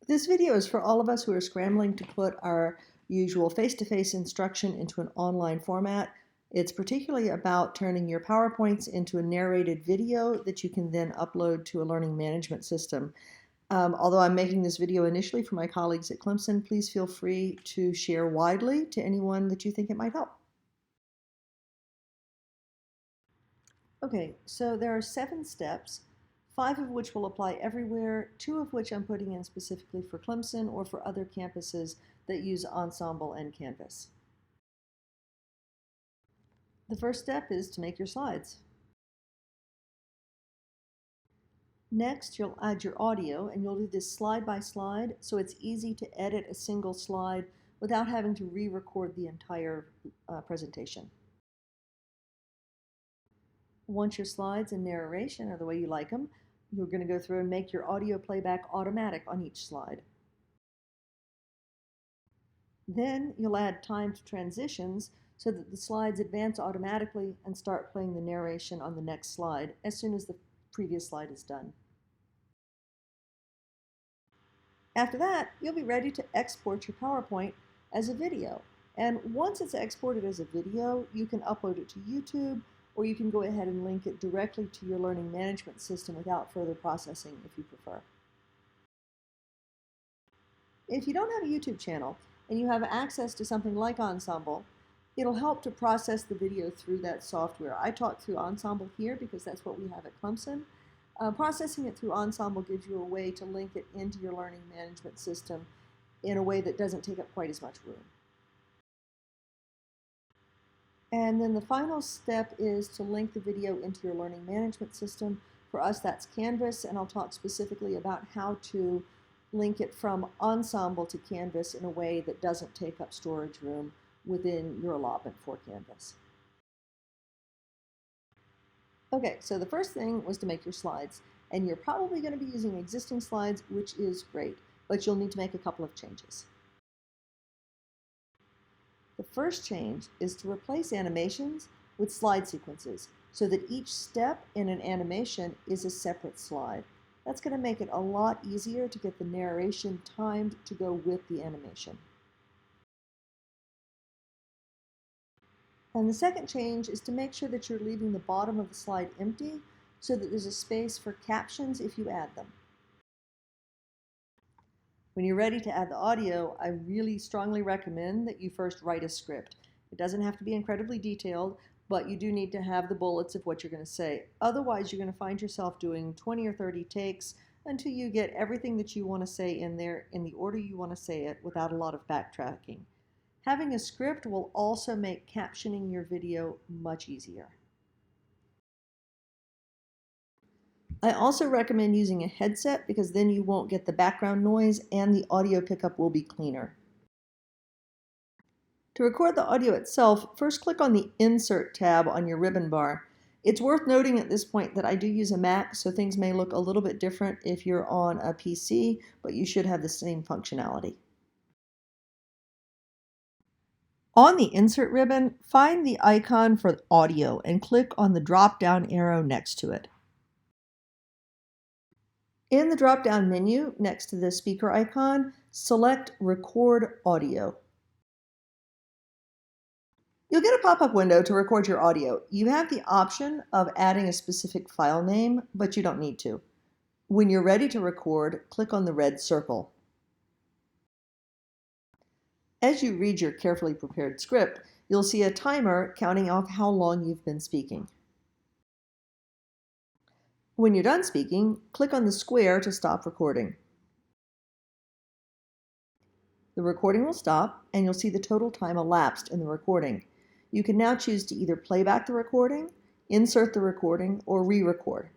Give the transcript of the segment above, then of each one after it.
This video is for all of us who are scrambling to put our usual face-to-face instruction into an online format. It's particularly about turning your PowerPoints into a narrated video that you can then upload to a learning management system. Although I'm making this video initially for my colleagues at Clemson, please feel free to share widely to anyone that you think it might help. Okay, so there are 7 steps, 5 of which will apply everywhere, 2 of which I'm putting in specifically for Clemson or for other campuses that use Ensemble and Canvas. The first step is to make your slides. Next, you'll add your audio, and you'll do this slide by slide, so it's easy to edit a single slide without having to re-record the entire presentation. Once your slides and narration are the way you like them, you're going to go through and make your audio playback automatic on each slide. Then you'll add timed transitions so that the slides advance automatically and start playing the narration on the next slide as soon as the previous slide is done. After that, you'll be ready to export your PowerPoint as a video. And once it's exported as a video, you can upload it to YouTube, or you can go ahead and link it directly to your learning management system without further processing if you prefer. If you don't have a YouTube channel and you have access to something like Ensemble, it'll help to process the video through that software. I taught through Ensemble here because that's what we have at Clemson. Processing it through Ensemble gives you a way to link it into your learning management system in a way that doesn't take up quite as much room. And then the final step is to link the video into your learning management system. For us, that's Canvas, and I'll talk specifically about how to link it from Ensemble to Canvas in a way that doesn't take up storage room within your allotment for Canvas. Okay, so the first thing was to make your slides, and you're probably going to be using existing slides, which is great, but you'll need to make a couple of changes. The first change is to replace animations with slide sequences so that each step in an animation is a separate slide. That's going to make it a lot easier to get the narration timed to go with the animation. And the second change is to make sure that you're leaving the bottom of the slide empty so that there's a space for captions if you add them. When you're ready to add the audio, I really strongly recommend that you first write a script. It doesn't have to be incredibly detailed, but you do need to have the bullets of what you're going to say. Otherwise, you're going to find yourself doing 20 or 30 takes until you get everything that you want to say in there in the order you want to say it without a lot of backtracking. Having a script will also make captioning your video much easier. I also recommend using a headset because then you won't get the background noise and the audio pickup will be cleaner. To record the audio itself, first click on the Insert tab on your ribbon bar. It's worth noting at this point that I do use a Mac, so things may look a little bit different if you're on a PC, but you should have the same functionality. On the Insert ribbon, find the icon for audio and click on the drop-down arrow next to it. In the drop-down menu, next to the speaker icon, select Record Audio. You'll get a pop-up window to record your audio. You have the option of adding a specific file name, but you don't need to. When you're ready to record, click on the red circle. As you read your carefully prepared script, you'll see a timer counting off how long you've been speaking. When you're done speaking, click on the square to stop recording. The recording will stop, and you'll see the total time elapsed in the recording. You can now choose to either playback the recording, insert the recording, or re-record.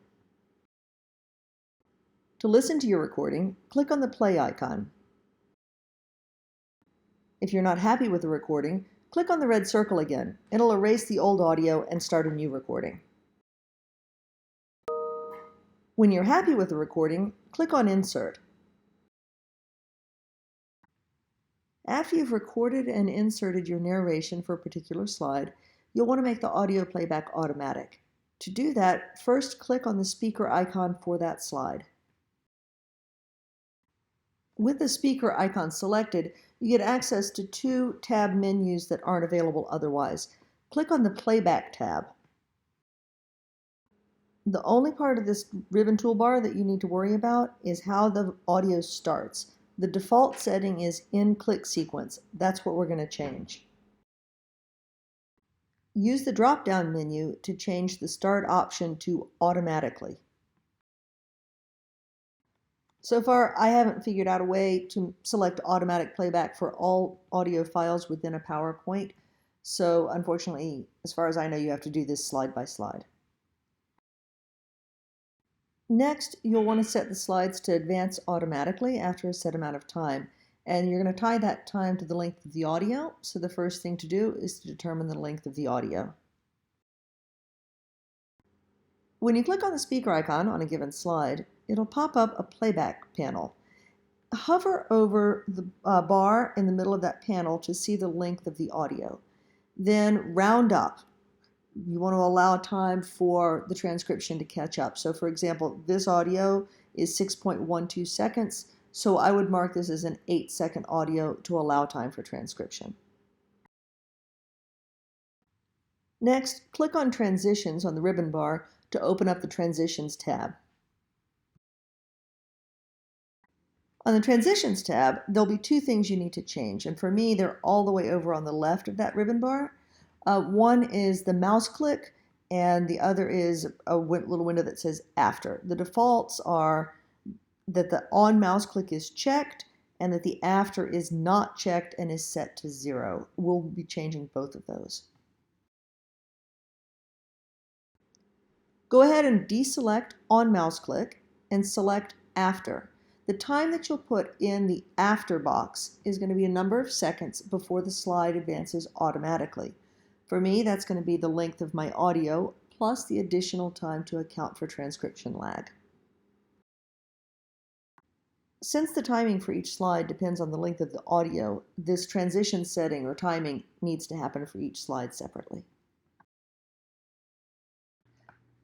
To listen to your recording, click on the play icon. If you're not happy with the recording, click on the red circle again. It'll erase the old audio and start a new recording. When you're happy with the recording, click on Insert. After you've recorded and inserted your narration for a particular slide, you'll want to make the audio playback automatic. To do that, first click on the speaker icon for that slide. With the speaker icon selected, you get access to two tab menus that aren't available otherwise. Click on the Playback tab. The only part of this ribbon toolbar that you need to worry about is how the audio starts. The default setting is in click sequence. That's what we're going to change. Use the drop-down menu to change the start option to automatically. So far, I haven't figured out a way to select automatic playback for all audio files within a PowerPoint. So unfortunately, as far as I know, you have to do this slide by slide. Next, you'll want to set the slides to advance automatically after a set amount of time. And you're going to tie that time to the length of the audio. So the first thing to do is to determine the length of the audio. When you click on the speaker icon on a given slide, it'll pop up a playback panel. Hover over the bar in the middle of that panel to see the length of the audio. Then round up. You want to allow time for the transcription to catch up. So for example, this audio is 6.12 seconds, so I would mark this as an 8-second audio to allow time for transcription. Next, click on Transitions on the ribbon bar to open up the Transitions tab. On the Transitions tab, there'll be two things you need to change, and for me, they're all the way over on the left of that ribbon bar. One is the mouse click, and the other is a little window that says After. The defaults are that the on mouse click is checked and that the After is not checked and is set to 0. We'll be changing both of those. Go ahead and deselect on mouse click and select After. The time that you'll put in the After box is going to be a number of seconds before the slide advances automatically. For me, that's going to be the length of my audio plus the additional time to account for transcription lag. Since the timing for each slide depends on the length of the audio, this transition setting or timing needs to happen for each slide separately.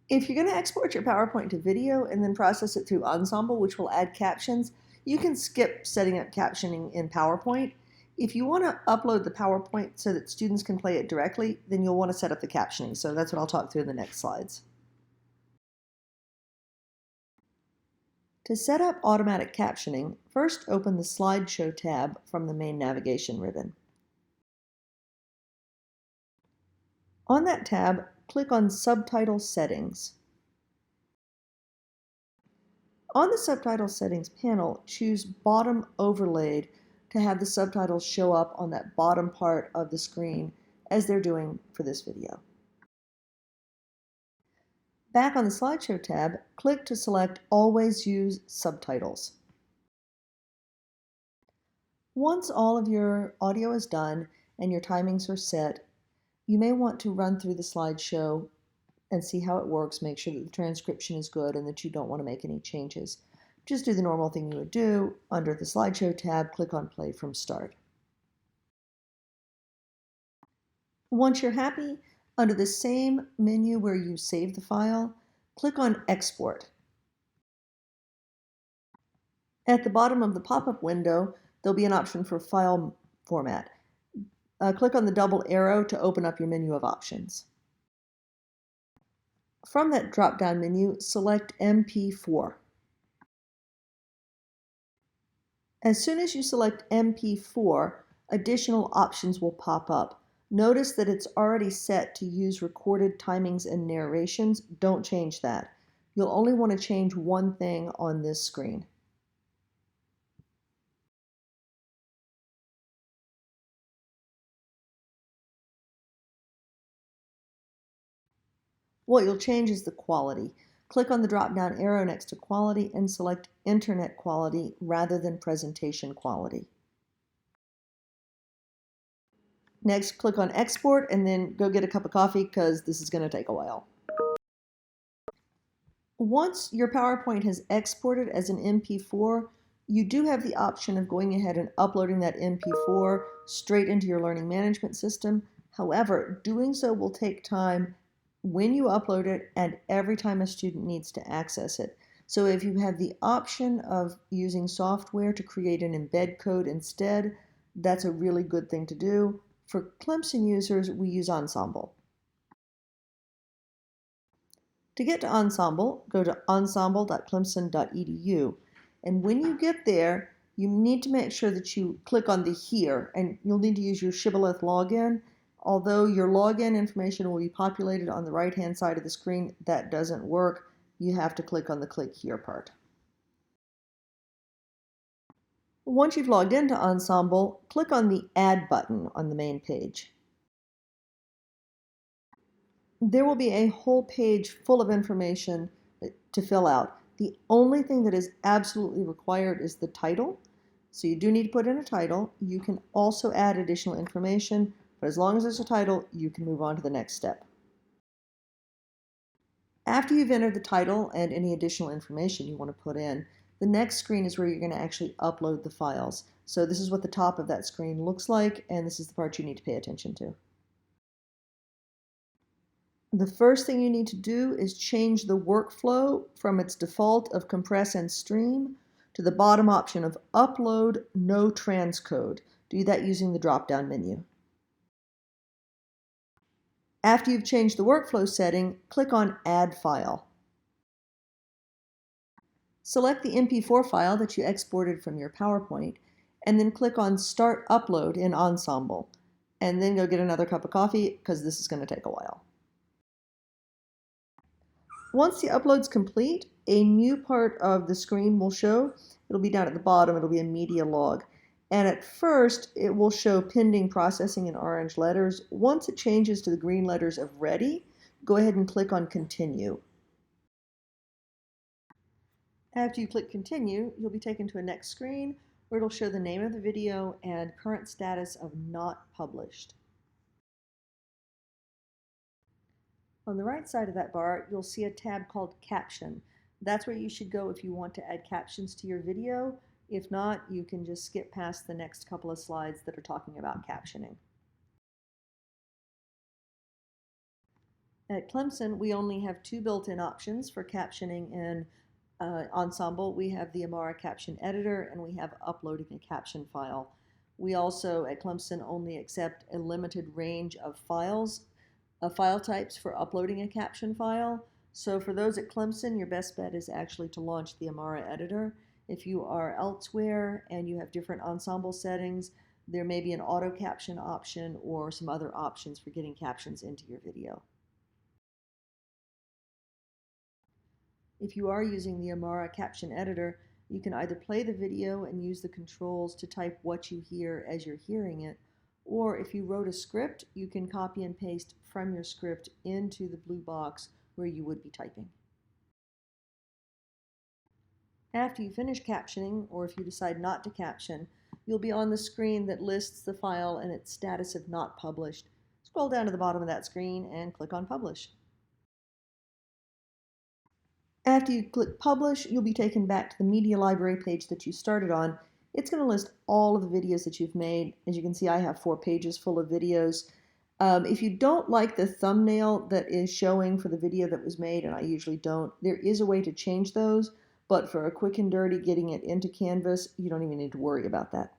If you're going to export your PowerPoint to video and then process it through Ensemble, which will add captions, you can skip setting up captioning in PowerPoint. If you want to upload the PowerPoint so that students can play it directly, then you'll want to set up the captioning. So that's what I'll talk through in the next slides. To set up automatic captioning, first open the Slideshow tab from the main navigation ribbon. On that tab, click on Subtitle Settings. On the Subtitle Settings panel, choose Bottom Overlaid to have the subtitles show up on that bottom part of the screen as they're doing for this video. Back on the Slideshow tab, click to select Always Use Subtitles. Once all of your audio is done and your timings are set, you may want to run through the slideshow and see how it works, make sure that the transcription is good and that you don't want to make any changes. Just do the normal thing you would do. Under the Slideshow tab, click on Play from Start. Once you're happy, under the same menu where you save the file, click on Export. At the bottom of the pop-up window, there'll be an option for file format. Click on the double arrow to open up your menu of options. From that drop-down menu, select MP4. As soon as you select MP4, additional options will pop up. Notice that it's already set to use recorded timings and narrations. Don't change that. You'll only want to change one thing on this screen. What you'll change is the quality. Click on the drop-down arrow next to Quality and select Internet Quality rather than Presentation Quality. Next, click on Export and then go get a cup of coffee because this is going to take a while. Once your PowerPoint has exported as an MP4, you do have the option of going ahead and uploading that MP4 straight into your learning management system. However, doing so will take time when you upload it and every time a student needs to access it. So if you have the option of using software to create an embed code instead, that's a really good thing to do. For Clemson users, we use Ensemble. To get to Ensemble, go to ensemble.clemson.edu. And when you get there, you need to make sure that you click on the Here, and you'll need to use your Shibboleth login. Although your login information will be populated on the right-hand side of the screen, that doesn't work. You have to click on the Click Here part. Once you've logged into Ensemble, click on the Add button on the main page. There will be a whole page full of information to fill out. The only thing that is absolutely required is the title. So you do need to put in a title. You can also add additional information, but as long as there's a title, you can move on to the next step. After you've entered the title and any additional information you want to put in, the next screen is where you're going to actually upload the files. So this is what the top of that screen looks like, and this is the part you need to pay attention to. The first thing you need to do is change the workflow from its default of compress and stream to the bottom option of upload no transcode. Do that using the drop-down menu. After you've changed the workflow setting, click on Add File. Select the MP4 file that you exported from your PowerPoint, and then click on Start Upload in Ensemble. And then go get another cup of coffee, because this is going to take a while. Once the upload's complete, a new part of the screen will show. It'll be down at the bottom. It'll be a media log. And at first, it will show pending processing in orange letters. Once it changes to the green letters of ready, go ahead and click on Continue. After you click Continue, you'll be taken to a next screen where it'll show the name of the video and current status of not published. On the right side of that bar, you'll see a tab called Caption. That's where you should go if you want to add captions to your video. If not, you can just skip past the next couple of slides that are talking about captioning. At Clemson, we only have two built-in options for captioning in Ensemble. We have the Amara Caption Editor, and we have uploading a caption file. We also, at Clemson, only accept a limited range of files, file types for uploading a caption file. So for those at Clemson, your best bet is actually to launch the Amara Editor. If you are elsewhere and you have different Ensemble settings, there may be an auto caption option or some other options for getting captions into your video. If you are using the Amara Caption Editor, you can either play the video and use the controls to type what you hear as you're hearing it, or if you wrote a script, you can copy and paste from your script into the blue box where you would be typing. After you finish captioning, or if you decide not to caption, you'll be on the screen that lists the file and its status of not published. Scroll down to the bottom of that screen and click on Publish. After you click Publish, you'll be taken back to the media library page that you started on. It's going to list all of the videos that you've made. As you can see, I have 4 pages full of videos. If you don't like the thumbnail that is showing for the video that was made, and I usually don't, there is a way to change those, but for a quick and dirty getting it into Canvas, you don't even need to worry about that.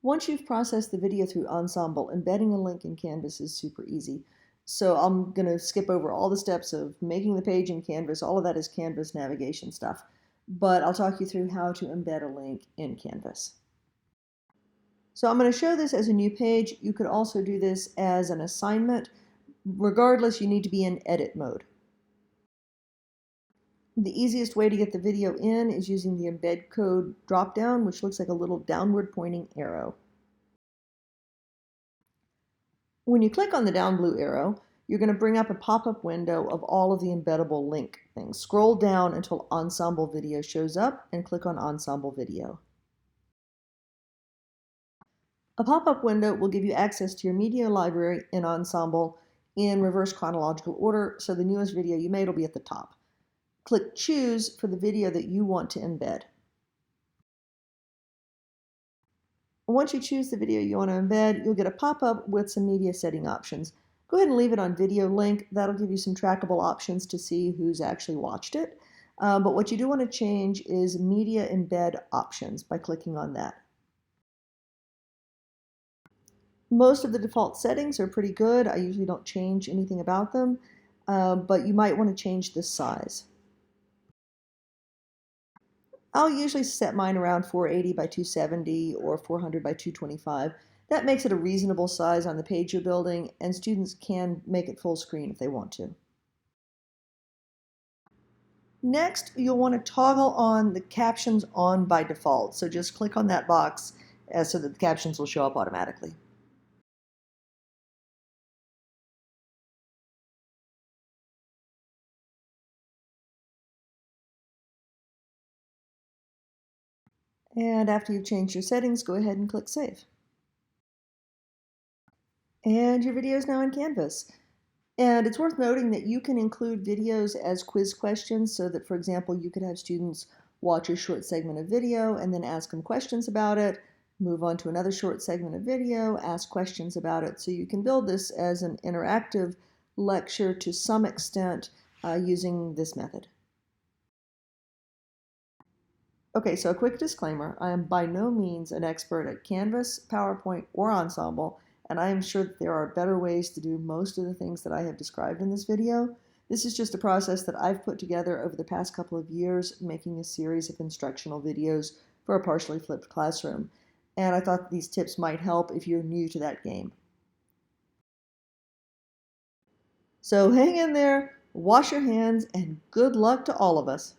Once you've processed the video through Ensemble, embedding a link in Canvas is super easy. So I'm going to skip over all the steps of making the page in Canvas. All of that is Canvas navigation stuff. But I'll talk you through how to embed a link in Canvas. So I'm going to show this as a new page. You could also do this as an assignment. Regardless, you need to be in edit mode. The easiest way to get the video in is using the embed code dropdown, which looks like a little downward pointing arrow. When you click on the down blue arrow, you're going to bring up a pop-up window of all of the embeddable link things. Scroll down until Ensemble Video shows up and click on Ensemble Video. A pop-up window will give you access to your media library in Ensemble in reverse chronological order, so the newest video you made will be at the top. Click Choose for the video that you want to embed. Once you choose the video you want to embed, you'll get a pop-up with some media setting options. Go ahead and leave it on video link. That'll give you some trackable options to see who's actually watched it. But what you do want to change is media embed options by clicking on that. Most of the default settings are pretty good. I usually don't change anything about them, but you might want to change the size. I'll usually set mine around 480 by 270 or 400 by 225. That makes it a reasonable size on the page you're building, and students can make it full screen if they want to. Next, you'll want to toggle on the captions on by default. So just click on that box so that the captions will show up automatically. And after you've changed your settings, go ahead and click Save. And your video is now in Canvas. And it's worth noting that you can include videos as quiz questions so that, for example, you could have students watch a short segment of video and then ask them questions about it, move on to another short segment of video, ask questions about it. So you can build this as an interactive lecture to some extent using this method. Okay, so a quick disclaimer. I am by no means an expert at Canvas, PowerPoint, or Ensemble, and I am sure that there are better ways to do most of the things that I have described in this video. This is just a process that I've put together over the past couple of years, making a series of instructional videos for a partially flipped classroom. And I thought these tips might help if you're new to that game. So hang in there, wash your hands, and good luck to all of us.